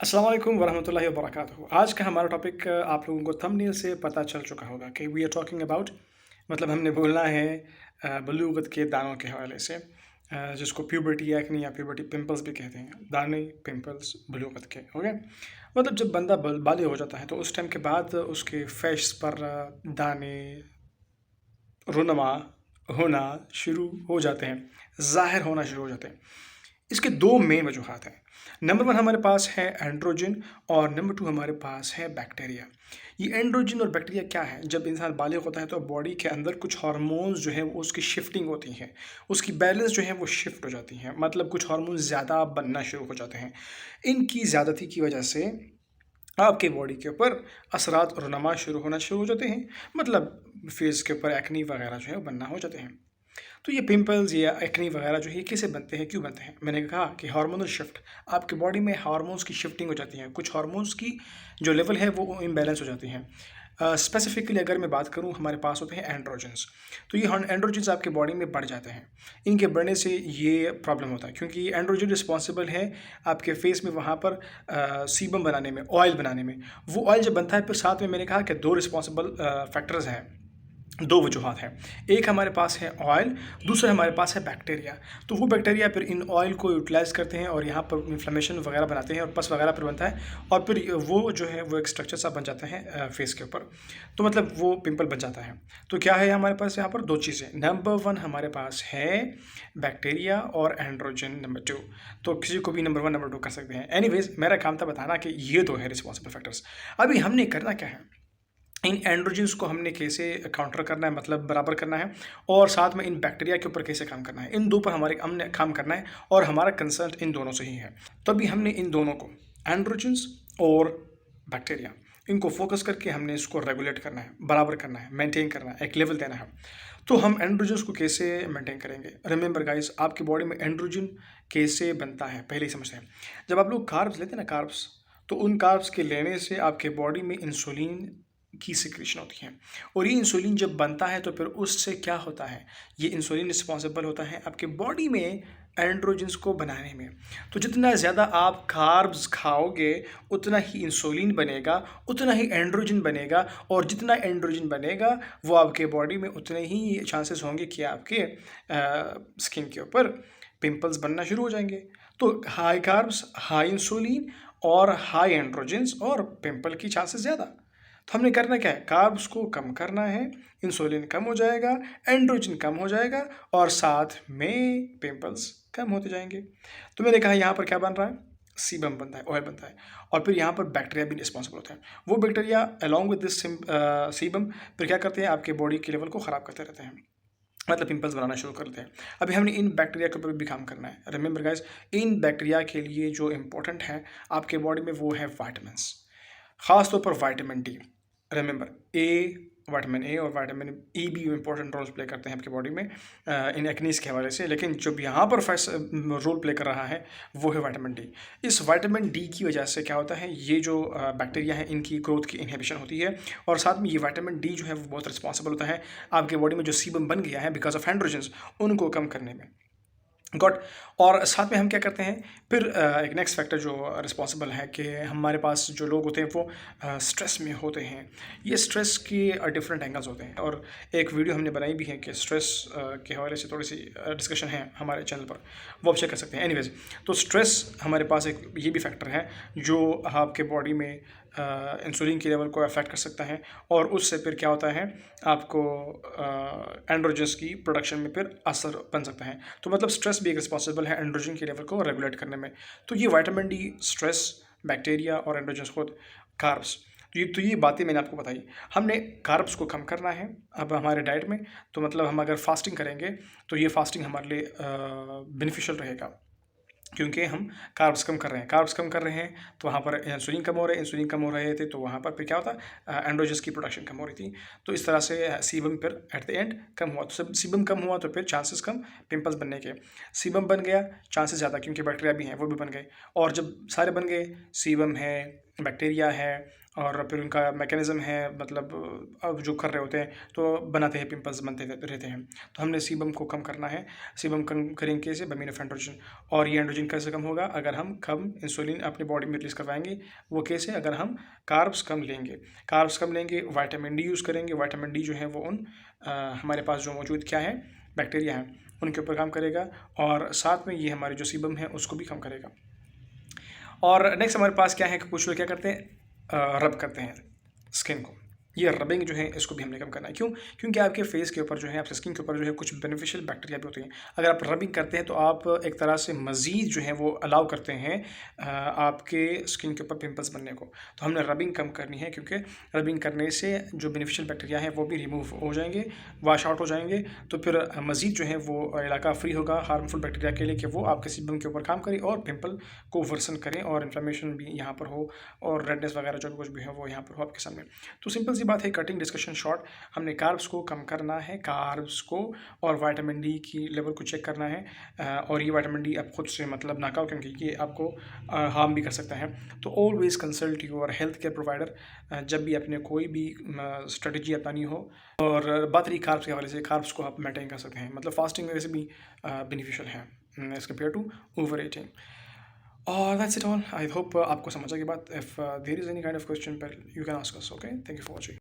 अस्सलाम वालेकुम वरहमतुल्लाहि वबरकातुहू। आज का हमारा टॉपिक आप लोगों को थंबनेल से पता चल चुका होगा कि वी आर टॉकिंग अबाउट हमने बोलना है बलूगत के दानों के हवाले से, जिसको प्यूबर्टी एक्ने या प्यूबर्टी पिंपल्स भी कहते हैं। दाने पिंपल्स बलूगत के हो गए। जब बंदा बालिग हो जाता है तो उस टाइम के बाद उसके फेस पर दाने रुनमा होना शुरू हो जाते हैं, ज़ाहिर होना शुरू हो जाते हैं। इसके दो मेन वजूहात हैं। नंबर वन हमारे पास है एंड्रोजन और नंबर टू हमारे पास है बैक्टीरिया। ये एंड्रोजन और बैक्टीरिया क्या है? जब इंसान बालिग होता है तो बॉडी के अंदर कुछ हार्मोन्स जो है वो उसकी शिफ्टिंग होती हैं, उसकी बैलेंस जो है वो शिफ्ट हो जाती हैं, मतलब कुछ हार्मोन्स ज़्यादा बनना शुरू हो जाते हैं। इनकी ज़्यादती की वजह से आपके बॉडी के ऊपर असरात और नमा शुरू हो जाते हैं, मतलब फेस के ऊपर एक्नी वगैरह जो है वो बनना हो जाते हैं। तो ये पिंपल्स या एक्नी वगैरह जो है ये कैसे बनते हैं, क्यों बनते हैं? मैंने कहा कि हार्मोनल शिफ्ट, आपके बॉडी में हार्मोन्स की शिफ्टिंग हो जाती है, कुछ हार्मोन्स की जो लेवल है वो इम्बैलेंस हो जाती हैं। स्पेसिफिकली अगर मैं बात करूँ, हमारे पास होते हैं एंड्रोजन्स। तो ये एंड्रोजन्स आपके बॉडी में बढ़ जाते हैं। इनके बढ़ने से ये प्रॉब्लम होता है, क्योंकि एंड्रोजन रिस्पॉन्सिबल है आपके फेस में वहाँ पर सीबम बनाने में, ऑयल बनाने में। वो ऑयल जब बनता है, फिर साथ में मैंने कहा कि दो रिस्पॉन्सिबल फैक्टर्स हैं, दो वजूहात हैं। एक हमारे पास है ऑयल, दूसरा हमारे पास है बैक्टीरिया। तो वो बैक्टीरिया फिर इन ऑयल को यूटिलाइज़ करते हैं और यहाँ पर इन्फ्लेमेशन वगैरह बनाते हैं और पस वगैरह फिर बनता है, और फिर वो जो है वो एक स्ट्रक्चर सा बन जाता है फेस के ऊपर। तो वो पिंपल बन जाता है। तो क्या है हमारे पास यहाँ पर दो चीज़ें। नंबर वन हमारे पास है बैक्टीरिया और एंड्रोजन नंबर टू। तो किसी को भी नंबर वन नंबर टू कर सकते हैं। एनीवेज, मेरा काम था बताना कि ये दो है रिस्पॉन्सिबल फैक्टर्स। अभी हमने करना क्या है, इन एंड्रोजन्स को हमने कैसे काउंटर करना है, मतलब बराबर करना है, और साथ में इन बैक्टीरिया के ऊपर कैसे काम करना है। इन दो पर हमने काम करना है और हमारा कंसर्न इन दोनों से ही है। तो अभी हमने इन दोनों को, एंड्रोजन्स और बैक्टीरिया, इनको फोकस करके हमने इसको रेगुलेट करना है, बराबर करना है, मेंटेन करना है, एक लेवल देना है। तो हम एंड्रोजन्स को कैसे मेंटेन करेंगे? रिमेंबर गाइस, आपकी बॉडी में एंड्रोजन कैसे बनता है पहले ही समझते हैं। जब आप लोग कार्ब्स लेते हैं ना, कार्ब्स, तो उन कार्ब्स के लेने से आपके बॉडी में इंसुलिन की सिक्रीशन होती है, और ये इंसुलिन जब बनता है तो फिर उससे क्या होता है, ये इंसुलिन रिस्पॉन्सिबल होता है आपके बॉडी में एंड्रोजन्स को बनाने में। तो जितना ज़्यादा आप कार्ब्स खाओगे उतना ही इंसुलिन बनेगा, उतना ही एंड्रोजन बनेगा, और जितना एंड्रोजन बनेगा वो आपके बॉडी में उतने ही चांसेस होंगे कि आपके स्किन के ऊपर पिंपल्स बनना शुरू हो जाएंगे। तो हाई कार्ब्स, हाई इंसुलिन और हाई एंड्रोजन्स, और पिंपल की चांसेस ज़्यादा। तो हमने करना क्या है, कार्ब्स को कम करना है, इंसुलिन कम हो जाएगा, एंड्रोजन कम हो जाएगा, और साथ में पिंपल्स कम होते जाएंगे। तो मैंने कहा यहाँ पर क्या बन रहा है, सीबम बनता है, ऑयल बनता है, और फिर यहाँ पर बैक्टीरिया भी रिस्पॉन्सिबल होता है। वो bacteria along with this sebum फिर क्या करते हैं, आपके बॉडी के लेवल को ख़राब करते रहते हैं, मतलब पिंपल्स बनाना शुरू कर देते हैं। अभी हमने इन बैक्टीरिया के ऊपर भी काम करना है। रिमेंबर गाइस, इन बैक्टीरिया के लिए जो इंपॉर्टेंट है आपके बॉडी में वो है वाइटामिन, ख़ास तौर पर vitamin D. Remember, vitamin A और विटामिन ई भी इंपॉर्टेंट रोल प्ले करते हैं आपकी बॉडी में इन एक्नीस के हवाले से, लेकिन जो यहाँ पर रोल प्ले कर रहा है वो है विटामिन डी। इस विटामिन डी की वजह से क्या होता है, ये जो बैक्टीरिया है इनकी ग्रोथ की इनहिबिशन होती है, और साथ में ये विटामिन डी जो है वो बहुत रिस्पॉन्सिबल होता है आपके बॉडी में जो सीबम बन गया है बिकॉज ऑफ एंड्रोजन्स, उनको कम करने में। गॉट। और साथ में हम क्या करते हैं फिर, एक नेक्स्ट फैक्टर जो रिस्पॉन्सिबल है कि हमारे पास जो लोग होते हैं वो स्ट्रेस में होते हैं। ये स्ट्रेस के डिफरेंट एंगल्स होते हैं, और एक वीडियो हमने बनाई भी है कि स्ट्रेस के हवाले से थोड़ी सी डिस्कशन है हमारे चैनल पर, वो आप चेक कर सकते हैं। एनीवेज, तो स्ट्रेस हमारे पास एक ये भी फैक्टर है जो आपके बॉडी में इंसुलिन के लेवल को अफेक्ट कर सकता है, और उससे फिर क्या होता है, आपको एंड्रोजन्स की प्रोडक्शन में फिर असर बन सकता है। तो स्ट्रेस भी एक रिस्पॉन्सिबल है एंड्रोजन के लेवल को रेगुलेट करने में। तो ये विटामिन डी, स्ट्रेस, बैक्टीरिया और एंड्रोजन्स खुद, कार्ब्स, तो ये बातें मैंने आपको बताई। हमने कार्ब्स को कम करना है अब हमारे डाइट में। तो हम अगर फास्टिंग करेंगे तो ये फास्टिंग हमारे लिए बेनिफिशियल रहेगा, क्योंकि हम कार्ब्स कम कर रहे हैं। कार्ब्स कम कर रहे हैं तो वहाँ पर इंसुलिन कम हो रहे हैं, इंसुलिन कम हो रहे थे तो वहाँ पर फिर क्या होता, एंड्रोजन्स की प्रोडक्शन कम हो रही थी। तो इस तरह से सीबम फिर एट द एंड कम हुआ। तो जब सीबम कम हुआ तो फिर चांसेस कम पिंपल्स बनने के। सीबम बन गया, चांसेस ज़्यादा, क्योंकि बैक्टीरिया भी हैं वो भी बन गए, और जब सारे बन गए, सीबम है, बैक्टीरिया है, और फिर उनका मैकेनिज़्म है, मतलब अब जो कर रहे होते हैं तो बनाते हैं, पिंपल्स बनते रहते हैं। तो हमने सीबम को कम करना है। सीबम कम करेंगे कैसे? By mean of androgen. और ये एंड्रोजन कैसे कम होगा? अगर हम कम इंसुलिन अपनी बॉडी में रिलीज़ करवाएंगे। वो कैसे? अगर हम कार्ब्स कम लेंगे। कार्ब्स कम लेंगे, विटामिन डी यूज़ करेंगे। विटामिन डी जो है वो हमारे पास जो मौजूद क्या है, बैक्टीरिया हैं, उनके ऊपर काम करेगा, और साथ में ये हमारे जो सीबम है उसको भी कम करेगा। और नेक्स्ट हमारे पास क्या है कि कुछ लोग क्या करते हैं, रब करते हैं स्किन को। ये रबिंग जो है इसको भी हमने कम करना है। क्यों? क्योंकि आपके फेस के ऊपर जो है, आपके स्किन के ऊपर जो है कुछ बेनिफिशियल बैक्टीरिया भी होते हैं। अगर आप रबिंग करते हैं तो आप एक तरह से मज़ीद जो है वो अलाउ करते हैं आपके स्किन के ऊपर पिंपल्स बनने को। तो हमने रबिंग कम करनी है, क्योंकि रबिंग करने से जो बेनिफिशियल बैक्टीरिया हैं वो भी रिमूव हो जाएंगे, वाश आउट हो जाएंगे। तो फिर मज़ीद जो है वो इलाका फ्री होगा हार्मफुल बैक्टीरिया के लिए, कि वो आपके सीबम के ऊपर काम करें और पिंपल को वर्सन करें, और इन्फ्लेमेशन भी यहाँ पर हो, और रेडनेस वगैरह जो भी कुछ भी है वो यहाँ पर हो आपके सामने। तो सिंपल सी बात है, कटिंग डिस्कशन शॉर्ट, हमने कार्ब्स को कम करना है, कार्ब्स को, और विटामिन डी की लेवल को चेक करना है। और ये विटामिन डी आप खुद से मतलब ना खाओ, क्योंकि ये आपको हार्म भी कर सकता है। तो always consult your health care provider जब भी अपने कोई भी स्ट्रेटजी अपनानी हो। और बात रही कार्ब्स के हवाले से, कार्ब्स को आप मेंटेन कर सकते हैं, मतलब फास्टिंग वैसे भी बेनिफिशियल है as compare to over eating. और that's it all. I hope आपको समझ आ गई बात। If there is any kind of question, you can ask us. Okay, thank you for watching.